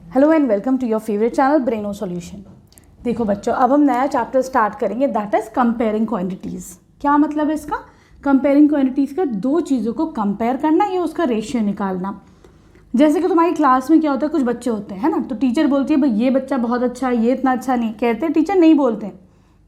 Hello and welcome to your favourite channel Braino Solution. देखो बच्चों, अब हम नया चैप्टर स्टार्ट करेंगे, दैट इज कंपेयरिंग क्वांटिटीज़। क्या मतलब है इसका? कंपेयरिंग क्वांटिटीज़ का दो चीज़ों को कंपेयर करना या उसका रेशियो निकालना। जैसे कि तुम्हारी क्लास में क्या होता है, कुछ बच्चे होते हैं ना, तो टीचर बोलती है भाई ये बच्चा बहुत अच्छा है, ये इतना अच्छा नहीं, कहते हैं टीचर नहीं बोलते।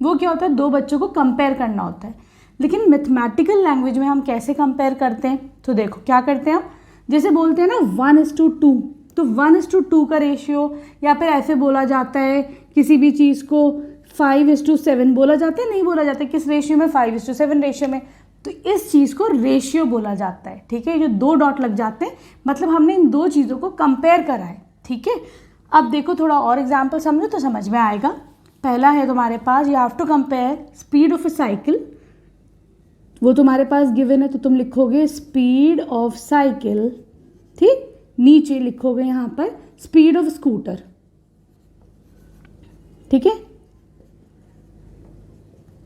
वो क्या होता है, दो बच्चों को कंपेयर करना होता है। लेकिन मैथमेटिकल लैंग्वेज में हम कैसे कंपेयर करते हैं? तो देखो क्या करते हैं हम, जैसे बोलते हैं ना 1:2, तो 1:2 का रेशियो, या फिर ऐसे बोला जाता है किसी भी चीज़ को 5:7 बोला जाता है, नहीं बोला जाता है किस रेशियो में, 5:7 रेशियो में। तो इस चीज़ को रेशियो बोला जाता है। ठीक है, जो दो डॉट लग जाते हैं मतलब हमने इन दो चीज़ों को कंपेयर करा है। ठीक है, अब देखो थोड़ा और एग्जाम्पल समझो तो समझ में आएगा। पहला है तुम्हारे पास, you have to compare speed of a cycle. वो तुम्हारे पास गिवन है तो तुम लिखोगे स्पीड ऑफ साइकिल, ठीक, नीचे लिखोगे यहाँ पर स्पीड ऑफ स्कूटर। ठीक है,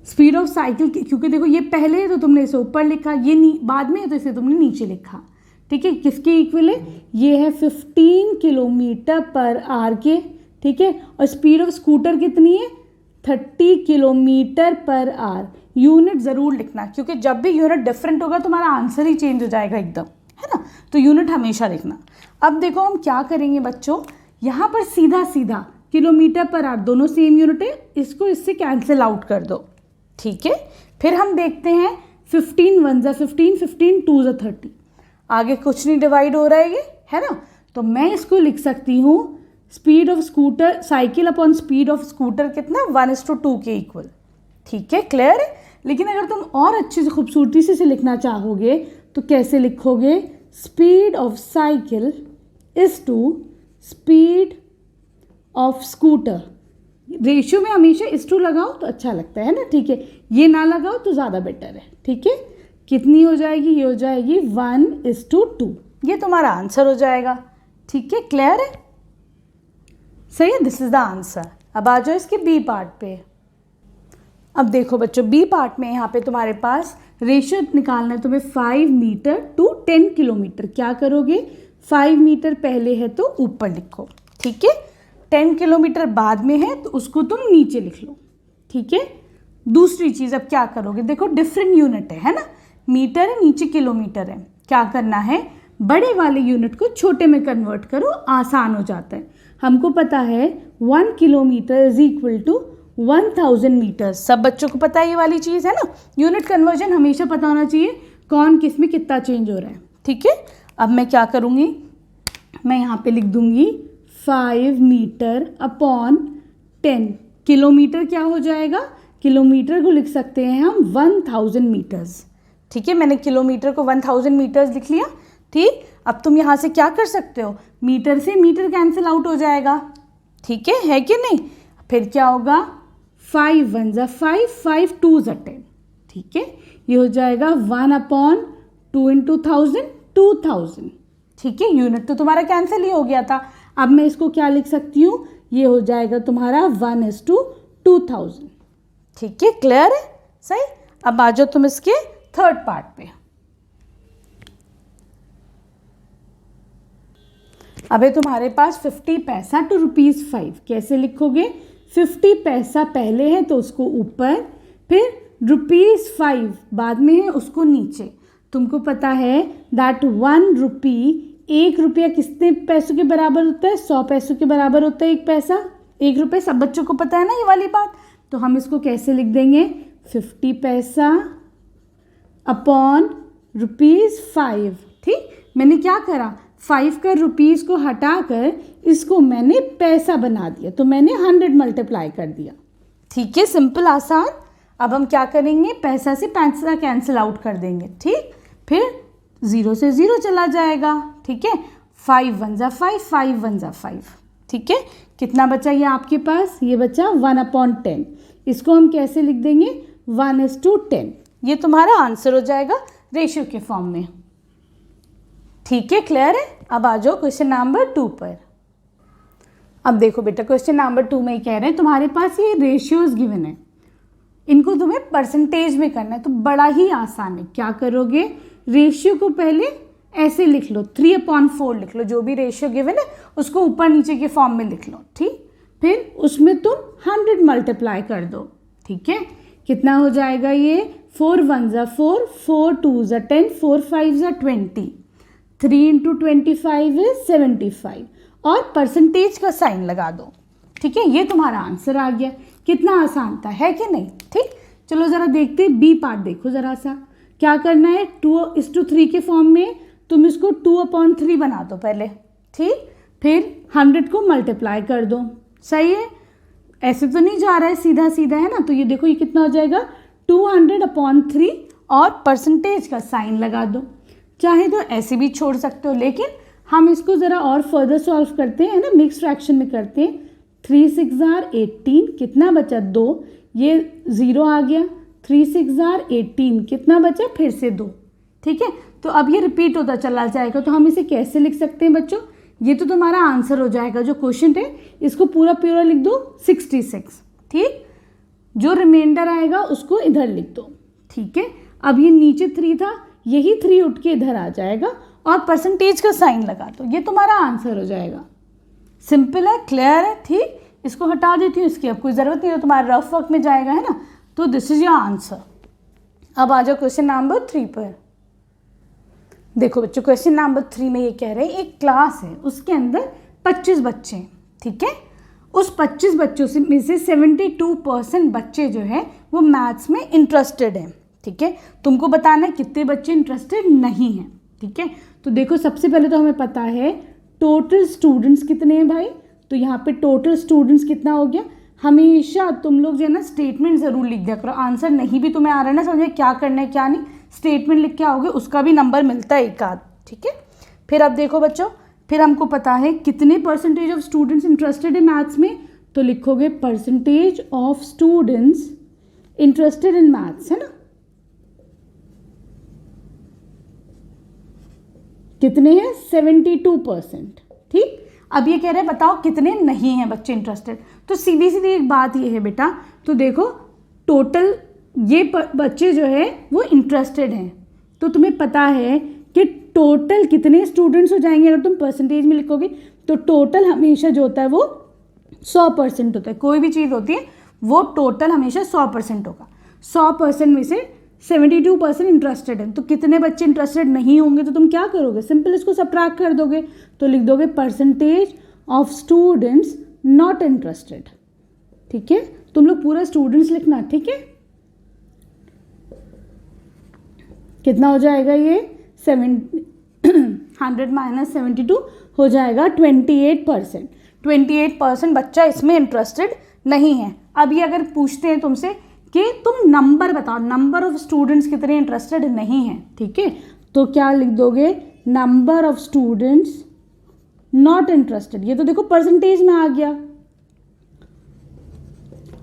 स्पीड ऑफ साइकिल, क्योंकि देखो ये पहले है तो तुमने इसे ऊपर लिखा, ये बाद में है तो इसे तुमने नीचे लिखा। ठीक है, किसके इक्वल है? ये है 15 किलोमीटर पर आवर के। ठीक है, और स्पीड ऑफ स्कूटर कितनी है? 30 किलोमीटर पर आवर। यूनिट ज़रूर लिखना, क्योंकि जब भी यूनिट डिफरेंट होगा तुम्हारा आंसर ही चेंज हो जाएगा एकदम, है ना। तो यूनिट हमेशा लिखना। अब देखो हम क्या करेंगे बच्चों, यहाँ पर सीधा सीधा किलोमीटर पर आवर दोनों सेम यूनिट है, इसको इससे कैंसिल आउट कर दो। ठीक है, फिर हम देखते हैं 15 1 15, 15 2 30। आगे कुछ नहीं डिवाइड हो रहा है ये, है ना। तो मैं इसको लिख सकती हूँ speed of scooter cycle upon speed of scooter कितना, 1:2 के इक्वल। ठीक है, क्लियर है। लेकिन अगर तुम और अच्छे से खूबसूरती से लिखना चाहोगे तो कैसे लिखोगे? Speed of cycle is to speed of scooter. Ratio में हमेशा इस टू लगाओ तो अच्छा लगता है ना। ठीक है, ये ना लगाओ तो ज़्यादा बेटर है। ठीक है, कितनी हो जाएगी? ये हो जाएगी 1:2। ये तुम्हारा आंसर हो जाएगा। ठीक है, क्लियर है, सही है, दिस इज द आंसर। अब आ जाओ इसके बी पार्ट पे। अब देखो बच्चों, बी पार्ट में यहाँ पे तुम्हारे पास रेशियो निकालना है तुम्हें 5 मीटर टू 10 किलोमीटर। क्या करोगे? 5 मीटर पहले है तो ऊपर लिखो। ठीक है, 10 किलोमीटर बाद में है तो उसको तुम नीचे लिख लो। ठीक है, दूसरी चीज़ अब क्या करोगे? देखो डिफरेंट यूनिट है ना, मीटर है नीचे किलोमीटर है। क्या करना है? बड़े वाले यूनिट को छोटे में कन्वर्ट करो, आसान हो जाता है। हमको पता है 1 kilometre is equal to 1000 metre. सब बच्चों को पता है ये वाली चीज़, है ना। यूनिट कन्वर्जन हमेशा पता होना चाहिए, कौन किस में कितना चेंज हो रहा है। ठीक है, अब मैं क्या करूँगी, मैं यहाँ पे लिख दूँगी 5 मीटर अपॉन 10 किलोमीटर। क्या हो जाएगा? किलोमीटर को लिख सकते हैं हम 1000 मीटर्स। ठीक है, मैंने किलोमीटर को 1000 मीटर्स लिख लिया। ठीक, अब तुम यहाँ से क्या कर सकते हो, मीटर से मीटर कैंसिल आउट हो जाएगा। ठीक है कि नहीं? फिर क्या होगा? 5 1 5, 5 2 10। ठीक है, ये हो जाएगा 1/2 इंटू 1000, 2000। ठीक है, यूनिट तो तुम्हारा कैंसिल ही हो गया था। अब मैं इसको क्या लिख सकती हूँ? ये हो जाएगा तुम्हारा 1:2000। ठीक है, क्लियर है, सही। अब आ जाओ तुम इसके थर्ड पार्ट पे। अबे तुम्हारे पास 50 पैसा टू ₹5। कैसे लिखोगे? 50 पैसा पहले है तो उसको ऊपर, फिर ₹5 बाद में है उसको नीचे। तुमको पता है दैट 1 रुपी, 1 रुपया कितने पैसों के बराबर होता है? 100 पैसों के बराबर होता है 1 पैसा। 1 रुपये सब बच्चों को पता है ना ये वाली बात। तो हम इसको कैसे लिख देंगे? 50 पैसा अपॉन ₹5। ठीक, मैंने क्या करा, 5 का रुपीज़ को हटाकर इसको मैंने पैसा बना दिया, तो मैंने 100 मल्टीप्लाई कर दिया। ठीक है, सिंपल, आसान। अब हम क्या करेंगे, पैसा से पैसा कैंसिल आउट कर देंगे। ठीक, फिर 0 से 0 चला जाएगा। ठीक है, 5 1 5, 5 1 5। ठीक है, कितना बचा ये आपके पास? ये बचा 1/10। इसको हम कैसे लिख देंगे? 1:10। ये तुम्हारा आंसर हो जाएगा रेशियो के फॉर्म में। ठीक है, क्लियर है। अब आ जाओ क्वेश्चन नंबर 2 पर। अब देखो बेटा, क्वेश्चन नंबर 2 में कह रहे हैं तुम्हारे पास ये रेशियोज गिवन है, इनको तुम्हें परसेंटेज में करना है। तो बड़ा ही आसान है। क्या करोगे? रेशियो को पहले ऐसे लिख लो, 3/4 लिख लो, जो भी रेशियो गिवन है उसको ऊपर नीचे के फॉर्म में लिख लो, ठीक। फिर उसमें तुम 100 मल्टीप्लाई कर दो, ठीक है। कितना हो जाएगा ये, 4 1 ज़ा 4, 4 2 ज़ा 10, 4 5 ज़ा 20, 3 × 25 इज 75 और परसेंटेज का साइन लगा दो, ठीक है। ये तुम्हारा आंसर आ गया। कितना आसान था, है कि नहीं, ठीक। चलो ज़रा देखते हैं बी पार्ट, देखो ज़रा सा क्या करना है। 2:3 के फॉर्म में तुम इसको 2/3 बना दो पहले, ठीक। फिर 100 को मल्टीप्लाई कर दो, सही है। ऐसे तो नहीं जा रहा है सीधा सीधा, है ना। तो ये देखो ये कितना हो जाएगा, 200/3 और परसेंटेज का साइन लगा दो। चाहे तो ऐसे भी छोड़ सकते हो, लेकिन हम इसको ज़रा और फर्दर सॉल्व करते हैं ना, मिक्स फ्रैक्शन में करते हैं। 3 6 ज़ार 18, कितना बचा 2, ये 0 आ गया। 3 6 ज़ार 18, कितना बचा, फिर से 2, ठीक है। तो अब ये रिपीट होता चला जाएगा। तो हम इसे कैसे लिख सकते हैं बच्चों, ये तो तुम्हारा आंसर हो जाएगा जो क्वेश्चन है, इसको पूरा पूरा लिख दो 66, ठीक। जो रिमाइंडर आएगा उसको इधर लिख दो, ठीक है। अब ये नीचे 3 था, यही 3 उठ के इधर आ जाएगा और परसेंटेज का साइन लगा दो, ये तुम्हारा आंसर हो जाएगा। सिंपल है, क्लियर है, ठीक। इसको हटा देती हूँ, इसकी अब कोई ज़रूरत नहीं है, तुम्हारा रफ वर्क में जाएगा, है ना। तो दिस इज योर आंसर। अब आ जाओ क्वेश्चन नंबर 3 पर। देखो बच्चों, क्वेश्चन नंबर 3 में ये कह रहे हैं एक क्लास है, उसके अंदर 25 बच्चे हैं, ठीक है। उस 25 बच्चों से में से 72% बच्चे जो है वो मैथ्स में इंटरेस्टेड हैं, ठीक है। तुमको बताना है कितने बच्चे इंटरेस्टेड नहीं हैं, ठीक है। तो देखो सबसे पहले तो हमें पता है टोटल स्टूडेंट्स कितने हैं भाई। तो यहाँ पे टोटल स्टूडेंट्स कितना हो गया। हमेशा तुम लोग जो है ना स्टेटमेंट ज़रूर लिख दिया करो, आंसर नहीं भी तुम्हें आ रहा है ना समझे क्या करना है क्या नहीं, स्टेटमेंट लिख के आओगे, उसका भी नंबर मिलता है एक आध, ठीक है। फिर अब देखो बच्चों, फिर हमको पता है कितने परसेंटेज ऑफ स्टूडेंट्स इंटरेस्टेड है मैथ्स में, तो लिखोगे percentage of students interested in maths, है ना। कितने हैं, 72%, ठीक। अब ये कह रहे हैं बताओ कितने नहीं हैं बच्चे इंटरेस्टेड। तो सीधी सीधी एक बात ये है बेटा, तो देखो टोटल ये बच्चे जो है वो इंटरेस्टेड हैं, तो तुम्हें पता है कि टोटल कितने स्टूडेंट्स हो जाएंगे। अगर तुम परसेंटेज में लिखोगे तो टोटल हमेशा जो होता है वो 100% होता है, कोई भी चीज़ होती है वो टोटल हमेशा 100% होगा। 100% में से 72% इंटरेस्टेड है, तो कितने बच्चे इंटरेस्टेड नहीं होंगे, तो तुम क्या करोगे, सिंपल इसको सबट्रैक्ट कर दोगे, तो लिख दोगे percentage of students not interested, ठीक है। तुम लोग पूरा स्टूडेंट्स लिखना, ठीक है। कितना हो जाएगा ये 100 - 72 हो जाएगा 28%। 28% बच्चा इसमें इंटरेस्टेड नहीं है। अब ये अगर पूछते हैं तुमसे कि तुम नंबर बताओ, नंबर ऑफ स्टूडेंट्स कितने इंटरेस्टेड नहीं हैं, ठीक है, तो क्या लिख दोगे, number of students not interested. ये तो देखो परसेंटेज में आ गया।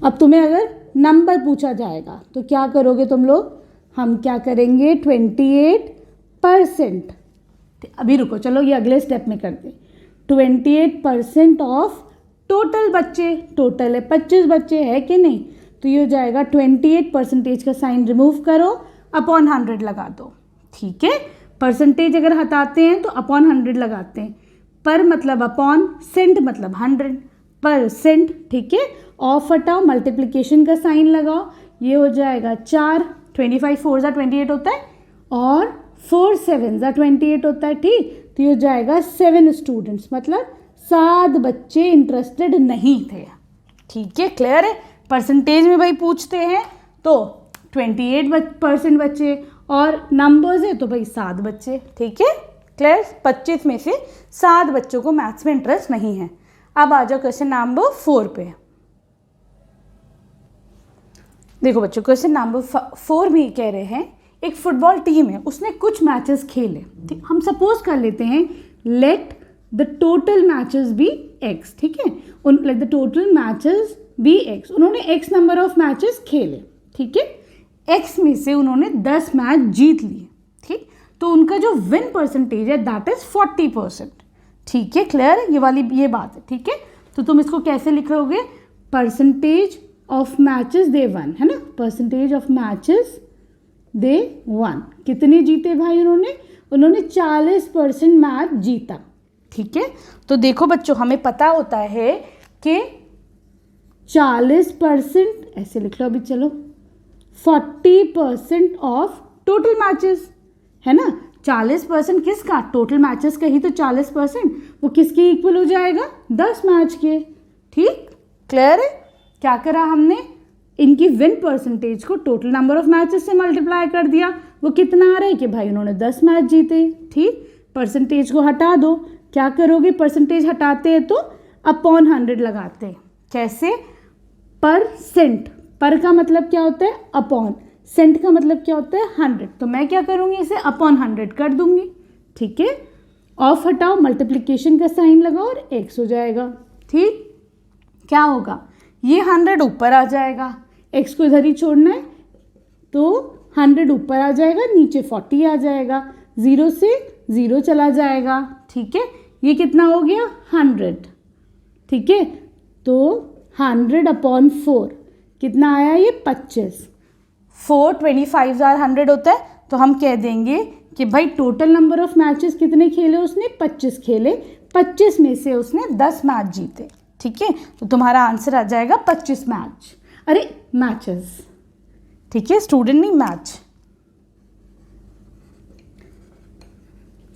अब तुम्हें अगर नंबर पूछा जाएगा तो क्या करोगे तुम लोग, हम क्या करेंगे 28%। अभी रुको, चलो ये अगले स्टेप में करते। 28% ऑफ टोटल बच्चे, टोटल है 25 बच्चे है कि नहीं, तो ये हो जाएगा 28% का साइन रिमूव करो, अपॉन 100 लगा दो, ठीक है। परसेंटेज अगर हटाते हैं तो अपॉन 100 लगाते हैं, पर मतलब अपॉन, सेंट मतलब 100%, ठीक है। ऑफ हटाओ, मल्टीप्लिकेशन का साइन लगाओ, ये हो जाएगा 4, 25 4 ज़ा 28 होता है और 4 7 ज़ा 28 होता है, ठीक। तो ये हो जाएगा 7 स्टूडेंट्स, मतलब 7 बच्चे इंटरेस्टेड नहीं थे, ठीक है, क्लियर है। परसेंटेज में भाई पूछते हैं तो 28% बच्चे और नंबर्स है तो भाई 7 बच्चे, ठीक है, क्लियर। 25 में से 7 बच्चों को मैथ्स में इंटरेस्ट नहीं है। अब आ जाओ क्वेश्चन नंबर 4 पे। देखो बच्चों, क्वेश्चन नंबर 4 में कह रहे हैं एक फुटबॉल टीम है, उसने कुछ मैचेस खेले, ठीक। हम सपोज कर लेते हैं let the total matches be X, ठीक है, let the total matches be X. उन्होंने एक्स नंबर ऑफ मैचेस खेले, ठीक है। एक्स में से उन्होंने 10 मैच जीत लिए, ठीक। तो उनका जो विन परसेंटेज है दैट इज 40%, ठीक है, क्लियर है, ये वाली ये बात है, ठीक है। तो तुम इसको कैसे लिखोगे, percentage of matches they one, है ना, percentage of matches they one. कितने जीते भाई उन्होंने, उन्होंने 40% मैच जीता। ठीक है, तो देखो बच्चों, हमें पता होता है कि 40%, ऐसे लिख लो अभी, चलो 40% ऑफ टोटल मैचेस, है ना। 40% किसका? टोटल मैचेस का ही तो 40%, वो किसके इक्वल हो जाएगा? 10 मैच के। ठीक, क्लियर है? क्या करा हमने? इनकी विन परसेंटेज को टोटल नंबर ऑफ मैचेस से मल्टीप्लाई कर दिया। वो कितना आ रहा है कि भाई उन्होंने 10 मैच जीते। ठीक, परसेंटेज को हटा दो। क्या करोगे? परसेंटेज हटाते हैं तो अपॉन 100 लगाते हैं। कैसे? परसेंट, पर का मतलब क्या होता है? अपॉन, सेंट का मतलब क्या होता है? 100। तो मैं क्या करूँगी? इसे अपॉन 100 कर दूंगी। ठीक है, ऑफ हटाओ, मल्टीप्लिकेशन का साइन लगाओ और x हो जाएगा। ठीक, क्या होगा? ये 100 ऊपर आ जाएगा, x को इधर ही छोड़ना है तो 100 ऊपर आ जाएगा, नीचे 40 आ जाएगा, 0 से 0 चला जाएगा। ठीक है, ये कितना हो गया? 100। ठीक है, तो 100 अपॉन 4 कितना आया? ये 25। 4 25 100 होता है, तो हम कह देंगे कि भाई टोटल नंबर ऑफ मैचेस कितने खेले उसने? 25 खेले, 25 में से उसने 10 मैच जीते। ठीक है, तो तुम्हारा आंसर आ जाएगा 25 मैच, अरे मैचेस। ठीक है, स्टूडेंट नहीं मैच।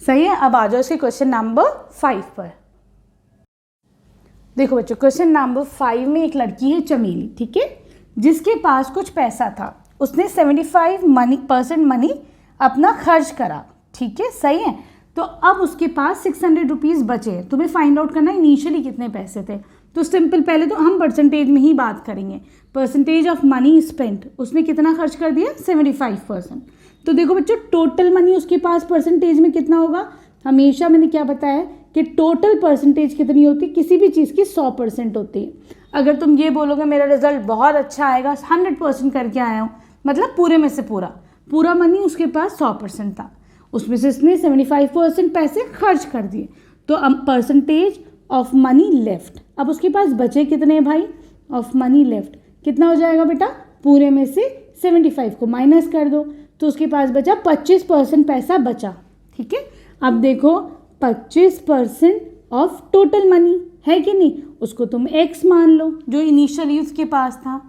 सही है। अब आ जाओ इसके क्वेश्चन नंबर 5 पर। देखो बच्चों, क्वेश्चन नंबर 5 में एक लड़की है चमेली, ठीक है, जिसके पास कुछ पैसा था। उसने 75% मनी अपना खर्च करा। ठीक है, सही है। तो अब उसके पास 600 रुपीज़ बचे। तुम्हें फाइंड आउट करना है इनिशियली कितने पैसे थे। तो सिंपल, पहले तो हम परसेंटेज में ही बात करेंगे। परसेंटेज ऑफ मनी स्पेंट, उसने कितना खर्च कर दिया? 75%। तो देखो बच्चों, टोटल मनी उसके पास परसेंटेज में कितना होगा? हमेशा मैंने क्या बताया कि टोटल परसेंटेज कितनी होती है? किसी भी चीज़ की 100% होती है। अगर तुम ये बोलोगे मेरा रिजल्ट बहुत अच्छा आएगा, 100% करके आया हूँ, मतलब पूरे में से पूरा मनी उसके पास 100% था, उसमें से इसने 75% पैसे खर्च कर दिए। तो अब परसेंटेज ऑफ मनी लेफ्ट, अब उसके पास बचे कितने भाई? ऑफ मनी लेफ्ट कितना हो जाएगा बेटा? पूरे में से 75 को माइनस कर दो, तो उसके पास बचा 25% पैसा बचा। ठीक है, अब देखो 25% ऑफ टोटल मनी है कि नहीं, उसको तुम x मान लो जो इनिशियली उसके पास था।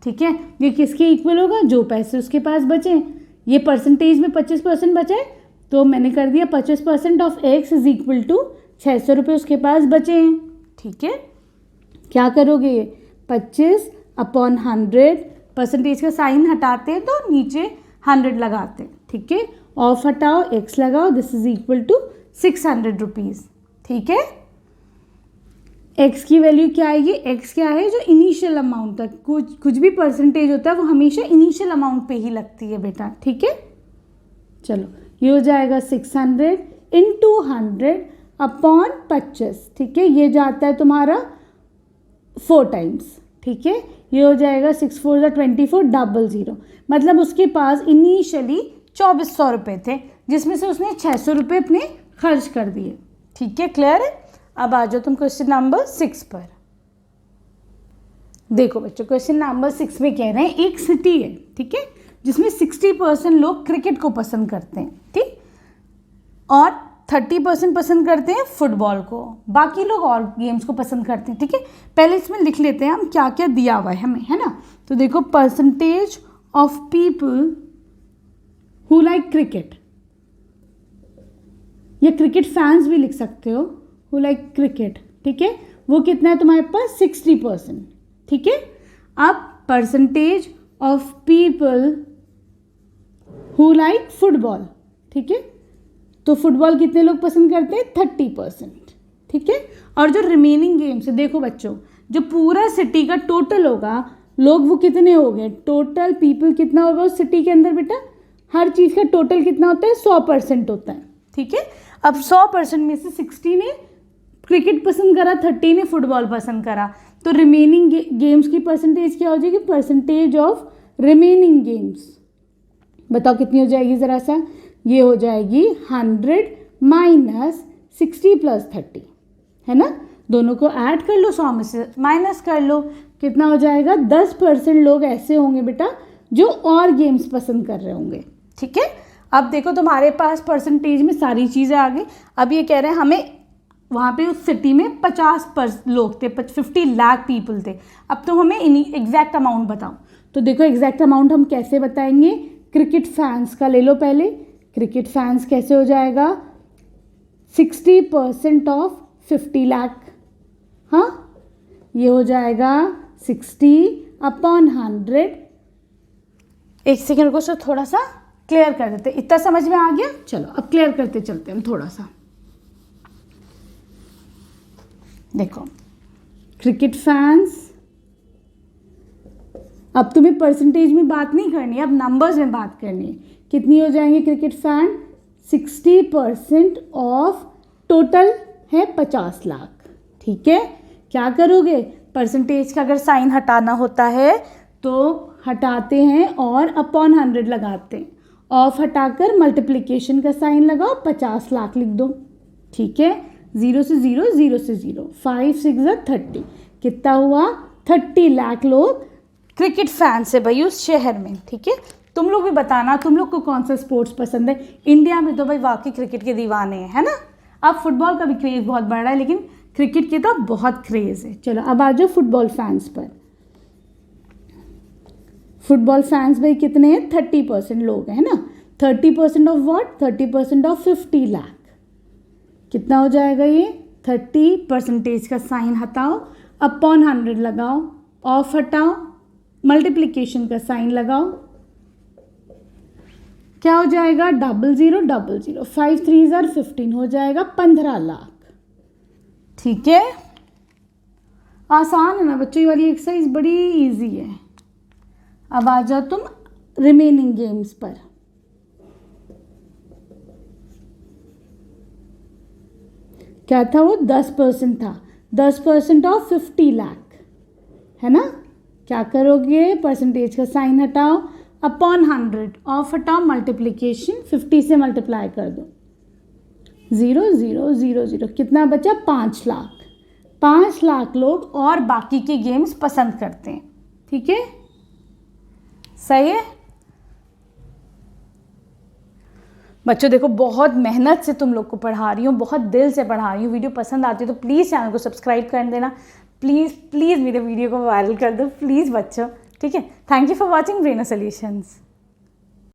ठीक है, ये किसके इक्वल होगा? जो पैसे उसके पास बचे। ये परसेंटेज में 25% बचे, तो मैंने कर दिया 25% of x is equal to 600 रुपये उसके पास बचे हैं। ठीक है, क्या करोगे? 25 अपॉन 100, परसेंटेज का साइन हटाते हैं तो नीचे 100 लगाते हैं। ठीक है, ऑफ हटाओ, x लगाओ, this is equal to 600 rupees. ठीक है, x की वैल्यू क्या आएगी? x क्या है? जो इनिशियल अमाउंट तक कुछ भी परसेंटेज होता है वो हमेशा इनिशियल अमाउंट पे ही लगती है बेटा। ठीक है, चलो ये हो जाएगा 600 इंटू 100 अपॉन 25। ठीक है, ये जाता है तुम्हारा 4 टाइम्स। ठीक है, ये हो जाएगा 6 4 24 00, मतलब उसके पास इनिशियली 2400 रुपये थे, जिसमें से उसने 600 रुपये अपने खर्च कर दिए। ठीक है, क्लियर है। अब आ जाओ तुम क्वेश्चन नंबर 6 पर। देखो बच्चों, क्वेश्चन नंबर 6 में कह रहे हैं एक सिटी है, ठीक है, जिसमें 60% लोग क्रिकेट को पसंद करते हैं, ठीक, और 30% पसंद करते हैं फुटबॉल को, बाकी लोग और गेम्स को पसंद करते हैं। ठीक है, पहले इसमें लिख लेते हैं हम क्या क्या दिया हुआ है हमें, है ना। तो देखो, percentage of people who like cricket, या क्रिकेट फैंस भी लिख सकते हो, हु लाइक क्रिकेट। ठीक है, वो कितना है तुम्हारे पास? 60%। ठीक है, अब percentage of people who like football, ठीक है, तो फुटबॉल कितने लोग पसंद करते हैं? 30%। ठीक है, और जो रिमेनिंग गेम्स है, देखो बच्चों, जो पूरा सिटी का टोटल होगा लोग, वो कितने हो गए? टोटल पीपल कितना होगा उस सिटी के अंदर बेटा? हर चीज़ का टोटल कितना होता है? 100% होता है। ठीक है, अब 100% में से 60 ने क्रिकेट पसंद करा, 30 ने फुटबॉल पसंद करा, तो रिमेनिंग गेम्स की परसेंटेज क्या हो जाएगी? परसेंटेज ऑफ रिमेनिंग गेम्स बताओ कितनी हो जाएगी ज़रा सा? ये हो जाएगी 100 माइनस 60 प्लस 30, है ना। दोनों को ऐड कर लो, 100 में से माइनस कर लो, कितना हो जाएगा? 10% लोग ऐसे होंगे बेटा जो और गेम्स पसंद कर रहे होंगे। ठीक है, अब देखो तुम्हारे पास परसेंटेज में सारी चीज़ें आ गई। अब ये कह रहे हैं हमें वहाँ पे उस सिटी में 50 लोग थे, 50 लाख पीपल थे। अब तुम हमें एग्जैक्ट अमाउंट बताओ। तो देखो एग्जैक्ट अमाउंट हम कैसे बताएंगे, क्रिकेट फैंस का ले लो पहले। क्रिकेट फैंस कैसे हो जाएगा, 60% ऑफ 50 लाख, हाँ ये हो जाएगा 60/100। एक सेकेंड को सर थोड़ा सा क्लियर कर देते, इतना समझ में आ गया। चलो अब क्लियर करते चलते हम थोड़ा सा। देखो क्रिकेट फैंस, अब तुम्हें परसेंटेज में बात नहीं करनी है, अब नंबर्स में बात करनी है। कितनी हो जाएंगे क्रिकेट फैन, 60% ऑफ टोटल है 50 लाख, ठीक है। क्या करोगे, परसेंटेज का अगर साइन हटाना होता है तो हटाते हैं और अपॉन 100 लगाते हैं, ऑफ हटाकर मल्टीप्लिकेशन का साइन लगाओ, 50 लाख लिख दो, ठीक है। 0 से 0, 0 से 0, 5 6 30, कितना हुआ, 30 लाख लोग क्रिकेट फैंस है भाई उस शहर में, ठीक है। तुम लोग भी बताना तुम लोग को कौन सा स्पोर्ट्स पसंद है। इंडिया में तो भाई वाकई क्रिकेट के दीवाने हैं, है ना। अब फुटबॉल का भी क्रेज़ बहुत बढ़ रहा है, लेकिन क्रिकेट के तो बहुत क्रेज़ है। चलो अब आ जाओ फुटबॉल फैंस पर। फुटबॉल फैंस भाई कितने हैं, 30% लोग हैं ना। 30% ऑफ व्हाट, 30% ऑफ 50 लाख, कितना हो जाएगा ये, 30% का साइन हटाओ, अपॉन 100 लगाओ, ऑफ हटाओ, मल्टीप्लिकेशन का साइन लगाओ, क्या हो जाएगा, 00 00, 5 3 15 हो जाएगा 15 लाख, ठीक है। आसान है ना बच्चों, ये वाली एक्सरसाइज बड़ी इजी है। अब आ जाओ तुम रिमेनिंग गेम्स पर। क्या था वो, 10% था, 10% ऑफ 50 लाख, है ना। क्या करोगे, परसेंटेज का साइन हटाओ, अपॉन 100, ऑफ हटाओ, मल्टीप्लिकेशन 50 से मल्टीप्लाई कर दो, 0 0 0 0, कितना बचा, 5 लाख। 5 लाख लोग और बाकी के गेम्स पसंद करते हैं, ठीक है, सही है बच्चों। देखो बहुत मेहनत से तुम लोग को पढ़ा रही हूँ, बहुत दिल से पढ़ा रही हूँ। वीडियो पसंद आती है तो प्लीज़ चैनल को सब्सक्राइब कर देना, प्लीज़ प्लीज़ मेरे वीडियो को वायरल कर दो प्लीज़ बच्चों, ठीक है। Thank you for watching Breno solutions.